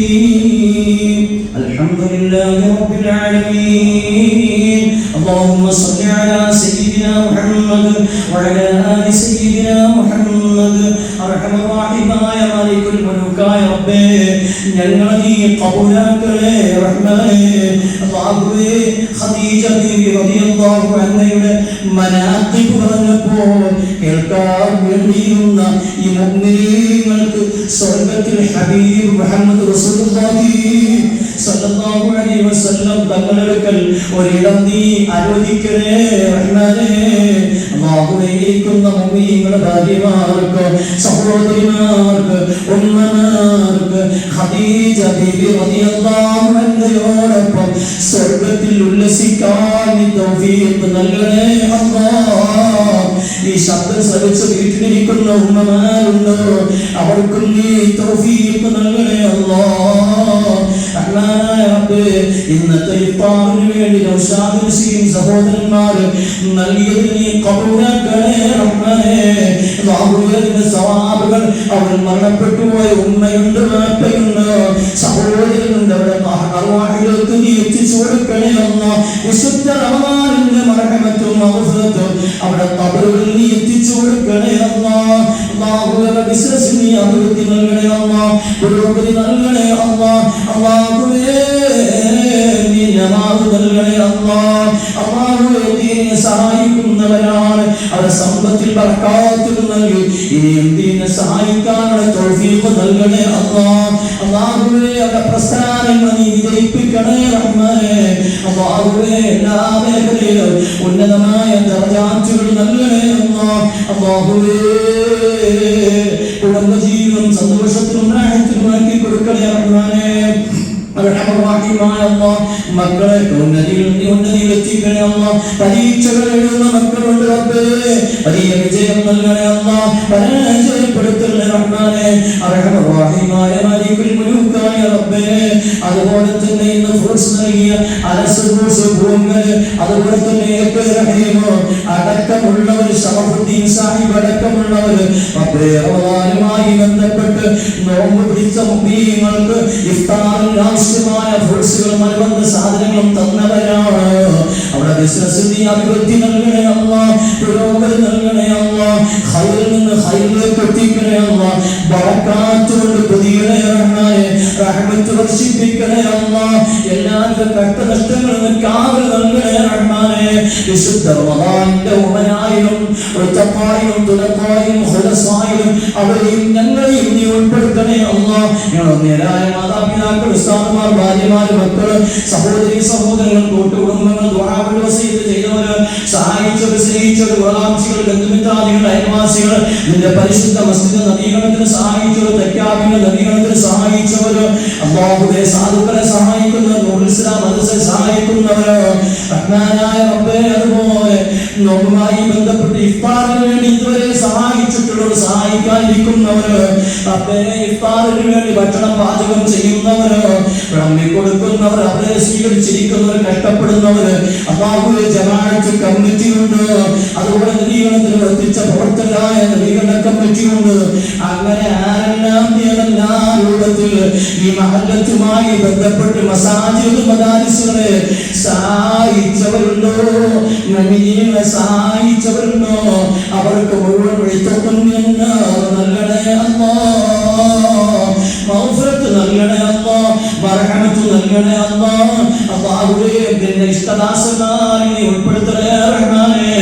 الحمد لله رب العالمين. اللهم صل على سيدنا محمد وعلى آل سيدنا محمد. أرحم الراحمين مالك الملوك يا ربي ഞങ്ങളീ ഖബൂലാക്കണേ റഹ്മാനേ. അല്ലാഹുവേ, ഖദീജ ബീവി റളിയല്ലാഹു അൻഹയുടെ മനാഖിബ് പറഞ്ഞപ്പോൾ കേൾക്കാൻ വേണ്ടിയിരുന്ന ഈ മുഅ്മിനീങ്ങൾക്ക് സ്വർഗ്ഗത്തിൽ ഹബീബ് മുഹമ്മദ് റസൂലുള്ളാഹി സ്വല്ലല്ലാഹു അലൈഹി വസല്ലം തങ്ങളുടെ ഒരിടം നീ അനുവദിക്കണേ റഹ്മാനേ. അല്ലാഹുവിനെ മുഅ്മിനീങ്ങളുടെ ഭാര്യമാർക്ക്, സഹോദരിമാർക്ക്, ഉമ്മമാർക്ക് ഖദീജ ബീബി റളിയല്ലാഹു അൻഹയോടൊപ്പം സ്വർഗ്ഗത്തിൽ ഉല്ലസിക്കാൻ നീ തൗഫീഖ് നൽകണേ അല്ലാഹ്. ഈ ശബ്ദം ശ്രവിച്ച് വീട്ടിലിരിക്കുന്ന ഉമ്മമാരുണ്ടോ, അവർക്കും നീ തൗഫീഖ് നൽകണേ അല്ലാഹ്. റഹ്മാനായ റബ്ബേ, ഇന്നത്തെ ഇഫ്താറിന് വേണ്ടി നൗഷാദ് നസീം സഹോദരന്മാർ നൽകിയതിന് നീ ഖബൂലാക്കണേ റഹ്മാനേ. അല്ലാഹുവിന്റെ സവാബുകൾ അവർ മരണപ്പെട്ടു പോയ ഉമ്മയുണ്ട്, വാപ്പയുണ്ട്, സഹോദരനുണ്ട്, അവരുടെ അർവാഹികൾക്ക് നീ എത്തിച്ചു കൊടുക്കണേ അല്ലാഹ്. വിശുദ്ധ റമദാനിന്റെ മർഹമത്തും മഗ്ഫിറത്തും അവരുടെ ഖബറുകളിൽ നീ എത്തിച്ചു കൊടുക്കണേ അല്ലാഹ്. അല്ലാഹുവിന്റെ ബിസിനസ്സിന് നീ അഭിവൃദ്ധി നൽകണേ അല്ലാഹ്, പുരോഗതി നൽകണേ അല്ലാഹ്. അല്ലാഹുവേ നീ നമാസ് നൽകണേ അല്ലാഹ്. അല്ലാഹുവേ ദീനിനെ സഹായിക്കുന്നവരാണ്, അവരുടെ സമ്പത്തിൽ ബർക്കത്ത് നൽകി ഇനിയും ദീനിനെ സഹായിക്കാനുള്ള തൗഫീഖ് നൽകണേ അല്ലാഹ്. അല്ലാഹുവേ അവരുടെ പ്രസ്ഥാനങ്ങൾ നീ വിജയിപ്പിക്കണേ റഹ്മാനേ. അല്ലാഹുവേ എല്ലാ മേഖലയിലും ഉന്നതമായ ദർജാത്തുകൾ നൽകണേ അല്ലാഹ്. അല്ലാഹുവേ കുടുംബജീവിതം സന്തോഷത്തിലും റാഹത്തിലും ആക്കി കൊടുക്കണേ റഹ്മാനേ. മക്കളെ ഉന്നതിയിലെത്തിക്കണേ അല്ലാഹ്. പരീക്ഷകൾ എഴുതുന്ന മക്കളുണ്ട് റബ്ബേ, വലിയ വിജയം നൽകണേ അല്ലാഹ്, പരാജയപ്പെടുത്തണേ റഹ്മാനേ. അർഹമർ-റഹീമായ മാലികുൽ മുലൂക്കായ റബ്ബേ, അതുപോലെ തന്നെ ഇന്ന് ഫ്രൂട്ട്സ് നൽകിയ അലസൂസ് പൂങ്കൽ, അതുപോലെ തന്നെ റഹീമോ അടക്കമുള്ളവർ, ഷറഫുദ്ദീൻ സാഹിബ് അടക്കമുള്ളവർ റബ്ബേ, റമദാനുമായി ബന്ധപ്പെട്ട് നോമ്പ് പിടിച്ച മുഅ്മിനീങ്ങൾക്ക് ഇഫ്താറിൽ ആവശ്യമായ ഫ്രൂട്ട്സുകളും അനുബന്ധ സാധനങ്ങളും തന്നവരാണ്. അവിടെ ബിസിനസ് നീ അഭിവൃദ്ധി നൽകണേ അല്ലാഹ്, പുരോഗതി നൽകണേ അല്ലാഹ്, ഖൈറിൽ നിന്ന് ഖൈറിലേക്ക് എത്തിക്കണേ അല്ലാഹ്, ബറകാത്ത് കൊണ്ട് പൊതിയണേ റഹ്മാനേ, റഹ്മത്ത് വർഷിപ്പിക്കണേ അല്ലാഹ്. എല്ലാവരുടെ കഷ്ടനഷ്ടങ്ങളിൽ നിന്ന് കാവൽ നൽകണേ റഹ്മാനേ. വിശുദ്ധ റമദാനിന്റെ ഉമനായിലും ഉത്തഖായിലും തുലഖായിലും ഖുലസായിലും അവരെയും ഞങ്ങളെയും നീ ഉൾപ്പെടുത്തണേ അല്ലാഹ്. ഞങ്ങളുടെ നേരായ മാതാപിതാക്കൾ, ഉസ്താദുമാർ, ഭാര്യമാർ, മക്കൾ, സഹോദരി സഹോദരങ്ങൾ, കൂട്ടുകുടുംബങ്ങൾ, ദുആകൾ വസീയത്ത് ചെയ്തവർ, സഹായിച്ചവർ, സ്നേഹിച്ചവർ, ഗുണകാംക്ഷികൾ, ബന്ധുമിത്രാദികൾ, അയൽവാസികൾ, നിന്റെ പരിശുദ്ധ മസ്ജിദ് നവീകരണത്തിന് സഹായിച്ചവർ, തെക്കാവിന്റെ നവീകരണത്തിന് സഹായിച്ചവർ, അല്ലാഹുവേ സാധുക്കളെ സഹായിക്കുന്നവർ, നൂറുൽ ഇസ്ലാം മദ്രസയെ സഹായിക്കുന്നവർ റഹ്മാനായ റബ്ബേ, അതുപോലെ നോമ്പുമായി ബന്ധപ്പെട്ട് ഇഫ്താറിന് വേണ്ടി ഇതുവരെ സഹായിച്ചിട്ടുള്ളവർ, സഹായിക്കാതിരിക്കുന്നവർ റബ്ബേ, ഇഫ്താറിന് വേണ്ടി ഭക്ഷണം പാചകം ചെയ്യുന്നവർ, വിളമ്പി കൊടുക്കുന്നവർ, അവരെ സ്വീകരിച്ചിരിക്കുന്നവർ, കഷ്ടപ്പെടുന്നവർ, അല്ലാഹുവേ ജമാഅത്ത് കമ്മിറ്റിയുണ്ട്, അതുപോലെ നവീകരണത്തിന് വർദ്ധിച്ച പ്രവർത്തകരായ നവീകരണ കമ്മിറ്റിയുണ്ട്. അങ്ങനെ ആരെല്ലാം എല്ലാ രൂപത്തിൽ ഈ മഹല്ലത്തുമായി ബന്ധപ്പെട്ട് മസാജിദ് മദാരിസുകളെ സഹായിച്ചവരുണ്ടോ, മുഅ്മിനീങ്ങളെ സഹായിച്ചവരുണ്ടോ, അവർക്ക് മുഴുവൻ നൽകണേ അല്ലാഹ്, മഗ്ഫിറത്ത് നൽകണേ അല്ലാഹ്, മർഹമത്ത് നൽകണേ അല്ലാഹ്. അല്ലാഹുവേ നിന്റെ ഇഷ്ടദാസന്മാരെ ഉൾപ്പെടുത്തണേ റഹ്മാനേ.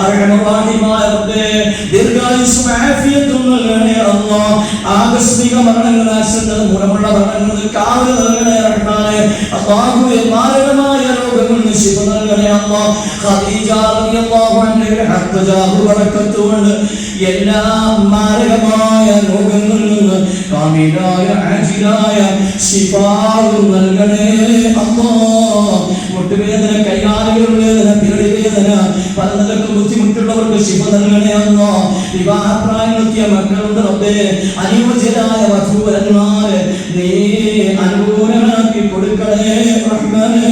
അർഹമർ-റഹീമായ റബ്ബേ, ദീർഘായുസ്സും ആഫിയത്തും നൽകണേ അല്ലാഹ്. ആകസ്മിക മരണങ്ങൾ, ആക്സിഡന്റ് മൂലമുള്ള മരണങ്ങൾ കാവൽ നൽകണേ റഹ്മാനേ. അല്ലാഹുവേ മാരകമായ രോഗങ്ങളിൽ ശിഫ നൽകണേ അല്ലാഹ്. ഖദീജ റളിയല്ലാഹു അൻഹയുടെ ഹഖ് ജാഹു ബറകത്ത് കൊണ്ട് എല്ലാ മാരകമായ രോഗങ്ങളിൽ നിന്ന് കാമിലായ ആജിലായ ശിഫ നൽകണേ അല്ലാഹ്. മുട്ടുവേദന, കൈകാലുകൾ വേദന, പിരടി വേദന, പല നിലക്കും ബുദ്ധിമുട്ടുള്ളവർക്ക് ശിഫ നൽകണേ അല്ലാഹ്. വിവാഹപ്രായമെത്തിയ മക്കളുണ്ട് റബ്ബേ, അനുയോജ്യരായ വധൂവരന്മാരെ നീ അനുകൂലമാക്കി കൊടുക്കണേ റഹ്മാനേ.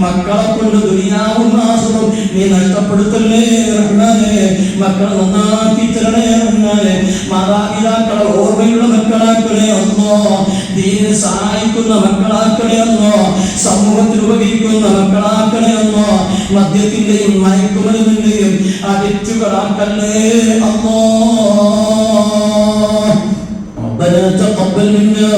മക്കളെ കൊണ്ട് ദുനിയാവും ആഖിറവും നീ നഷ്ടപ്പെടുത്തല്ലേ റഹ്മാനേ. മക്കളെ നന്നാക്കി തരണേ റഹ്മാനേ. മാതാപിതാക്കളെ ഓർമ്മയുള്ള മക്കളാക്കണേ അല്ലാഹ്. ദീനിനെ സഹായിക്കുന്ന മക്കളാക്കണേ അല്ലാഹ്. സമൂഹത്തിൽ ഉപകരിക്കുന്ന മക്കളാക്കണേ അല്ലാഹ്. മദ്യത്തിന്റെയും മയക്കുമരുന്നിന്റെയും അടിച്ചുകളാക്കല്ലേ അല്ലാഹ്. ربنا تقبل منا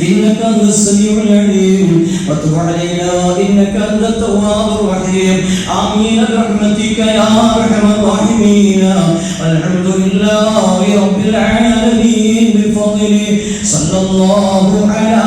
إنك أنت السميع العليم وتب علينا إنك أنت التواب الرحيم آمين برحمتك يا أرحم الراحمين. الحمد لله رب العالمين بفضله صلى الله على